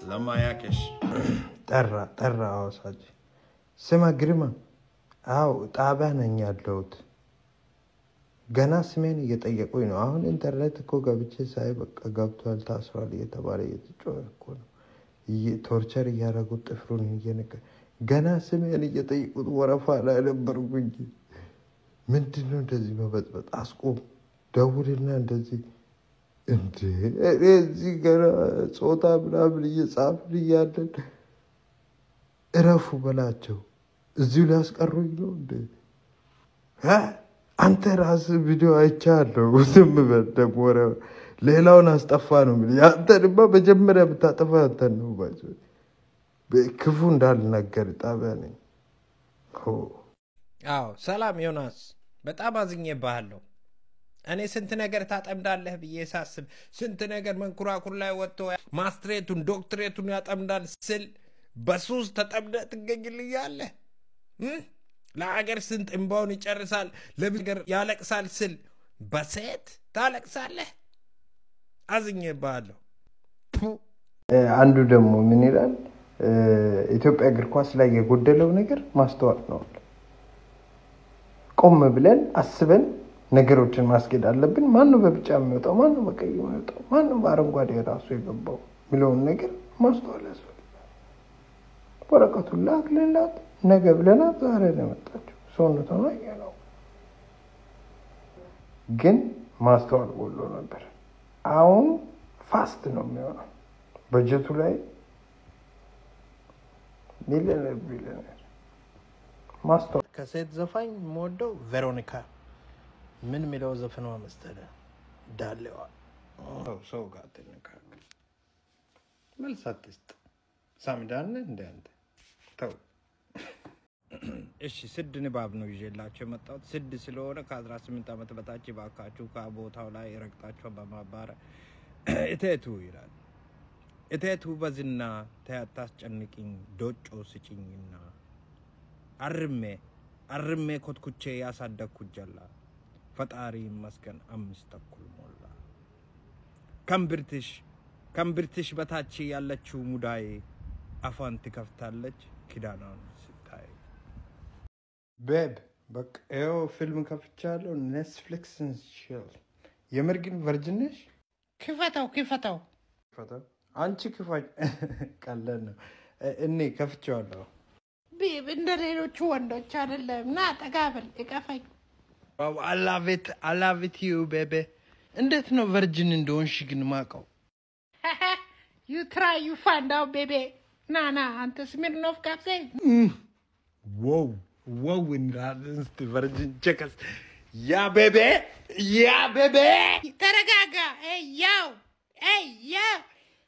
ለማያቀሽ ጠራ አዋሳጅ ስማ ግርማ አው ጣባ ነኝ ያለሁት ገና ስሜን እየጠየቁኝ ነው አሁን ኢንተርኔት እኮ ገብቼ ሳይ በቃ ገብቷል ታስሯል እየተባለ እየተጮኸ እኮ ነው ቶርቸር እያደረጉት ጥፍሩን እየነቀ ገና ስሜን እየጠየቁት ወረፋ ላይ ነበርኩኝ ምንድነው እንደዚህ መበጥበጥ አስቆም ደውልና እንደዚህ እንዴ እዚህ ገና ጾታ ምናምን እየጻፍን እያለን እረፉ በላቸው እዚሁ ሊያስቀሩኝ ነው እንዴ አንተ ራስህ ቪዲዮ አይቻለሁ ዝም በል ደግሞ ሌላውን አስጠፋ ነው ያንተ ድማ መጀመሪያ ብታጠፋ አንተ ነው ባይዞ በክፉ እንዳልነገር ጣቢያ ነኝ አዎ ሰላም ዮናስ በጣም አዝኜብሃለሁ እኔ ስንት ነገር ታጠምዳለህ ብዬ ሳስብ ስንት ነገር መንኩራኩር ላይ ወጥቶ ማስትሬቱን ዶክትሬቱን ያጠምዳል ስል በሱስ ተጠምደህ ትገኝልኛለህ ለሀገር ስንት እንባውን ይጨርሳል ለብገር ያለቅሳል ስል በሴት ታለቅሳለህ አዝኜብሃለሁ አንዱ ደግሞ ምን ይላል ኢትዮጵያ እግር ኳስ ላይ የጎደለው ነገር ማስተዋል ነው ቆም ብለን አስበን ነገሮችን ማስገድ አለብን ማን ነው በብጫ የሚወጣው ማን ነው በቀይ የሚወጣው ማን ነው በአረንጓዴ ራሱ የገባው ሚሊዮን ነገር ማስተዋል ያስፈልጋል ወረቀቱን ላክልላት ነገ ብለና ዛሬ ነው መጣችሁ ሶነቱ ነው ያለው ግን ማስተዋል ጎሎ ነበር አሁን ፋስት ነው የሚሆነው በጀቱ ላይ ሚሊዮነር ማስተዋል ከሴት ዘፋኝ ሞደው ቬሮኒካ ምን ሚለው ዘፈኗ መስተለ ዳለዋ ሰው ጋር ተነካክ መልሳትስት ሳምዳን እንደ ተው እሺ ስድ ንባብ ነው ይዤላችሁ መጣሁት ስድ ስለሆነ ከ18 አመት በታች ባካችሁ ከቦታው ላይ ረግጣችሁ በማባረ እቴቱ ይላል እቴቱ በዝና ታያታስጨንቂኝ ዶጮ ስጪኝና አርሜ ኮትኩቼ ያሳደኩጀላ ፈጣሪ መስከን 5 ተኩል ሞላ ከምብርትሽ በታች ያለችው ሙዳይ አፋን ትከፍታለች ኪዳናን ስታይ ቤብ በቃ ኤው ፊልም ከፍቻለሁ ኔትፍሊክስን ሺል የምርግን ቨርጂንሽ ክፈተው አንቺ ክፋኝ ቀለል ነው እኔ ከፍቻለሁ ቤብ እንደ ሌሎቹ ወንዶች አይደለም ና ተጋበል እቀፈኝ Oh, I love it you, baby. እንዴት ነው ቨርጂን እንደሆንሽ ግን ማቀው? You try, you find out, baby. Na, አንተ ስሚርኖፍ ካፍሴ Wow, in radens the virgin checkers. Yeah, baby. ተረጋጋ hey yo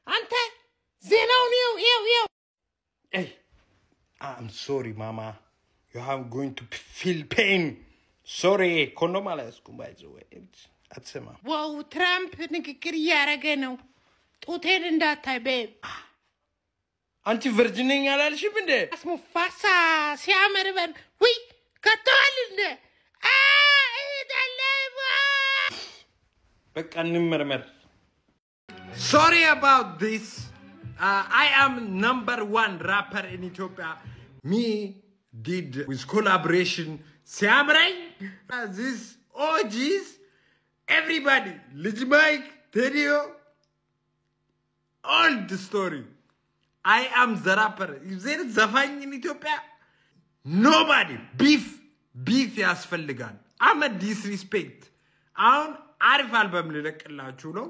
አንተ ዜናው ነው ይው Hey, I'm sorry, mama. You are going to feel pain. Sorry, condom alaskum by the way. Atsema. Wow, Trump ንግግር ያረገ ነው ጡቴን እንዳታይ ቤብ አንቺ ቨርጂን ነኝ አላልሽም እንዴ አስሙፋሳ ሲያመርበን ወይ ከተዋል እንዴ በቃ እንመርመር Sorry about this. I am #1 rapper in Ethiopia. Me did with collaboration Siamray, this OGs, everybody, Lij Mike, Tedio, all the story. I am the rapper. If there is Zafang in Ethiopia, nobody, beef yasfelligan. I'm a disrespect. I'm Arif album ልለቅላችሁ ነው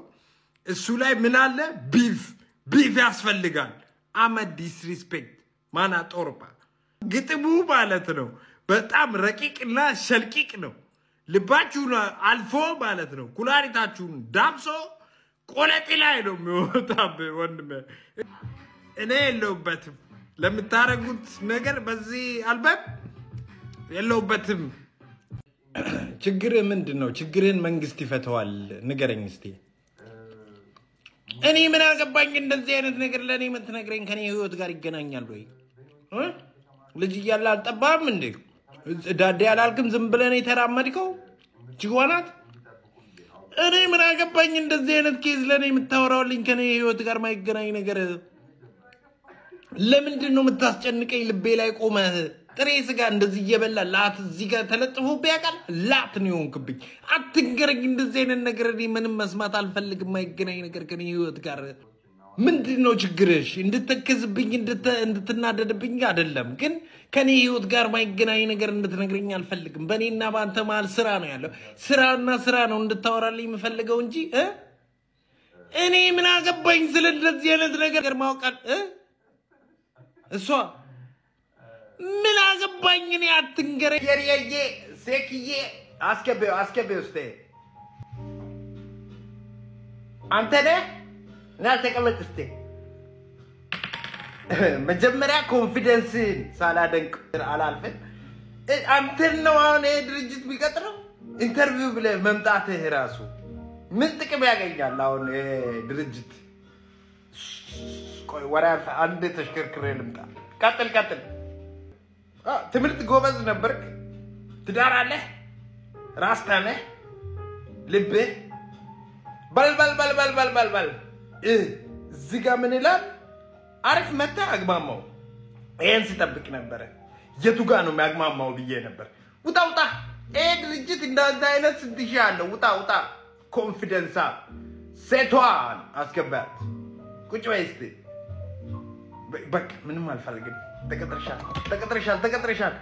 እሱ ላይ ምን አለ beef ያስፈልጋል I'm a disrespect ማና ጦርባ ግጥሙ ማለት ነው በጣም ረቂቅና ሸልቂቅ ነው ልባችሁን አልፎ ማለት ነው ኩላሪታችሁን ዳብሶ ቆለጢ ላይ ነው የሚወጣብ ወንድሜ እኔ የለውበትም ለምታረጉት ነገር በዚህ አልበም የለውበትም ችግር ምንድነው ችግርን መንግስት ይፈተዋል ንገረኝ እስቲ እኔ ምን አገባኝ እንደዚህ አይነት ነገር ለኔ ምትነግረኝ ከኔ ህይወት ጋር ይገናኛል ወይ ልጅ ይያላ አልጠባም እንዴ ዳዴ ያላልክም ዝም ብለን የተራመድከው ጅዋናት እኔ ምን አገባኝ እንደዚህ አይነት ኬዝ ለኔ የምታወራውልኝ ከኔ ህይወት ጋር ማይገናኝ ነገር ለምንድን ነው የምታስጨንቀኝ ልቤ ላይ ቆመህ ጥሬ ስጋ እንደዚህ እየበላ ላት እዚህ ጋር ተለጥፎ ቢያቃል ላት ነው የሆንክብኝ አትንገረኝ እንደዚህ አይነት ነገር እኔ ምንም መስማት አልፈልግም ማይገናኝ ነገር ከኔ ህይወት ጋር ምንድነው ችግርሽ እንድትከዝብኝ እንድትናደድብኝ አይደለም ግን ከኔ ህይወት ጋር ማይገናኝ ነገር እንድትነግረኝ አልፈልግም በኔና ባንተ ማል ስራ ነው ያለው ስራና ስራ ነው እንድታወራልኝ የምፈልገው እንጂ እኔ ምን አገባኝ ስለ እንደዚህ አይነት ነገር ማውቃል እሷ ምን አገባኝ እኔ አትንገረኝ የሪዬ ሴክዬ አስከበው እስቲ አንተ ነህ ና ተቀመጥ እስቲ መጀመሪያ ኮንፊደንስ ሳላደንቅ አላልፈን አንተ ነው አሁን ድርጅት ቢቀጥረው ኢንተርቪው ብለህ መምጣትህ ራሱ ምን ጥቅም ያገኛል አሁን ድርጅት ቆይ ወራፍ አንድ ተሽከርክሬ ልምጣ ቀጥል ትምርት ጎበዝ ነበርክ ትዳር አለ ራስታ ነህ ልብ በል እዚህ ጋር ምን ይላል አሪፍ መጣ አግማማው ይሄን ሲጠብቅ ነበር የቱ ጋር ነው የሚያግማማው ብዬ ነበር ውጣ ድርጅት እንዳንተ አይነት ስንትሽ ያለው ውጣ ኮንፊደንስ ሴቷን አስገባት ቁጭ በይ እስቲ በቃ ምንም አልፈልግም ተቀጥረሻል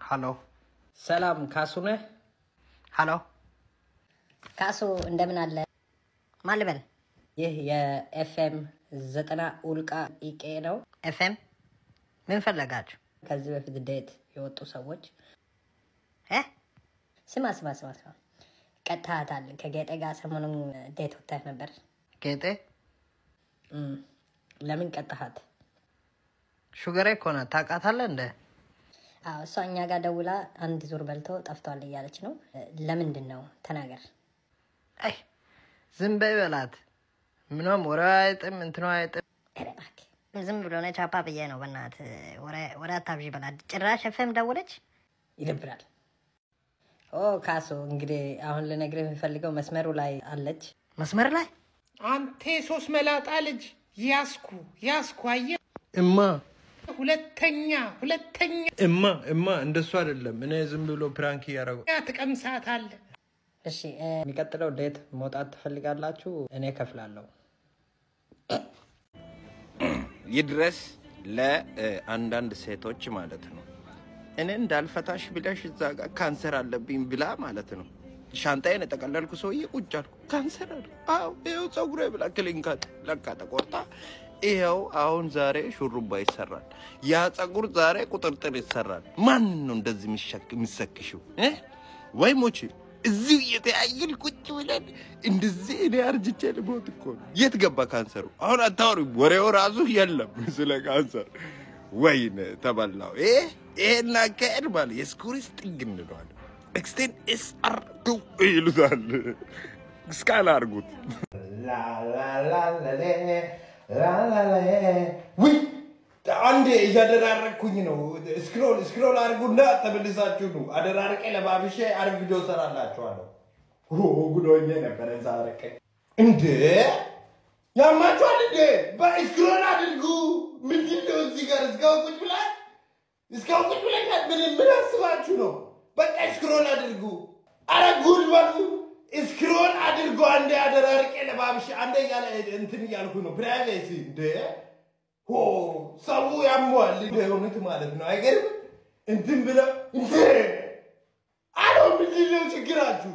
ሃሎ ሰላም ካሱ ነህ ሃሎ ካሱ እንደምን አለ ማልበል ይህ የኤፍኤም 90 ኡልቃ ኢቄ ነው ኤፍኤም ምን ፈለጋችሁ ከዚህ በፊት ዴት የወጡ ሰዎች ስማ ቀጥታታል ከጌጤ ጋር ሰሞኑን ዴት ወጥተህ ነበር ጌጤ ለምን ቀጥታት ሹገሬ ኮና ታውቃታለህ እንደ አዎ እሷ እኛ ጋር ደውላ አንድ ዙር በልቶ ጠፍቷል እያለች ነው ለምንድን ነው ተናገር አይ ዝም በይ በላት ምንም ወራይጥም እንትኑ አይጥም እባክህ ዝም ብሎ ነው ቻፓ ብዬ ነው በእናት ወራ ታብጂ በላት ጭራሽ ኤፍኤም ደወለች ይደብራል ካሱ እንግዲህ አሁን ልነግርህ የምፈልገው መስመሩ ላይ አለች መስመር ላይ አንተ ሶስት መላጣ ልጅ ያስኩ አየህ እማ ሁለተኛ እማ እንደሱ አይደለም እኔ ዝም ብሎ ፕራንክ ያረጋው ተቀምሳታለ እሺ የሚቀጥለው ዴት መውጣት ትፈልጋላችሁ እኔ ከፍላለሁ ይድረስ ለአንዳንድ ሴቶች ማለት ነው እኔ እንዳልፈታሽ ብለሽ እዛ ጋር ካንሰር አለብኝ ብላ ማለት ነው ሻንጣዬን ተቀለልኩ ሰውዬ ቁጭ አልኩ ካንሰር አለ አው ይኸው ፀጉሬ ብላ ክሊንካት ለካ ተቆርጣ ይኸው አሁን ዛሬ ሹሩባ ይሰራል ያ ፀጉር ዛሬ ቁጥርጥር ይሰራል ማን ነው እንደዚህ የሚሰክሽው ወይ ሞቺ እዚህ የተያየል ቁጭ ብለን እንደዚህ እኔ አርጅቼ ልሞት እኮ የት ገባ ካንሰሩ አሁን አታወሪ ወሬው ራሱ የለም ስለ ካንሰር ወይኔ ተበላው ይሄና ከእድ ማለት የስኩሪስ ጥግ እንለዋለን ኤክስቴንድ ኤስአር ቱ ይሉታል ስካላ አርጉት ላላላላሌ ወይ አንዴ እያደራረኩኝ ነው ስክሮል አርጉና ተመልሳችሁ ነው አደራረቀ ለባብሼ አር ቪዲዮ ሰራላችኋለሁ ጉዶኛ ነበር ዛሬ እንዴ ያማችኋል እንዴ በስክሮል አድርጉ ምንድነው እዚህ ጋር እስካሁን ቁጭ ብለን ምን አስባችሁ ነው በቃ ስክሮል አድርጉ አረ ጉድ በሉ ስክሮል አድርጉ አንዴ አደራርቄ ለባብሽ አንዴ ያለ እንትን ያልኩ ነው ፕራይቬሲ እንደ ሰው ያሟል እንደሆነት ማለት ነው አይገርም እንትን ብለው እንዴ አለው ምንድነው ችግራችሁ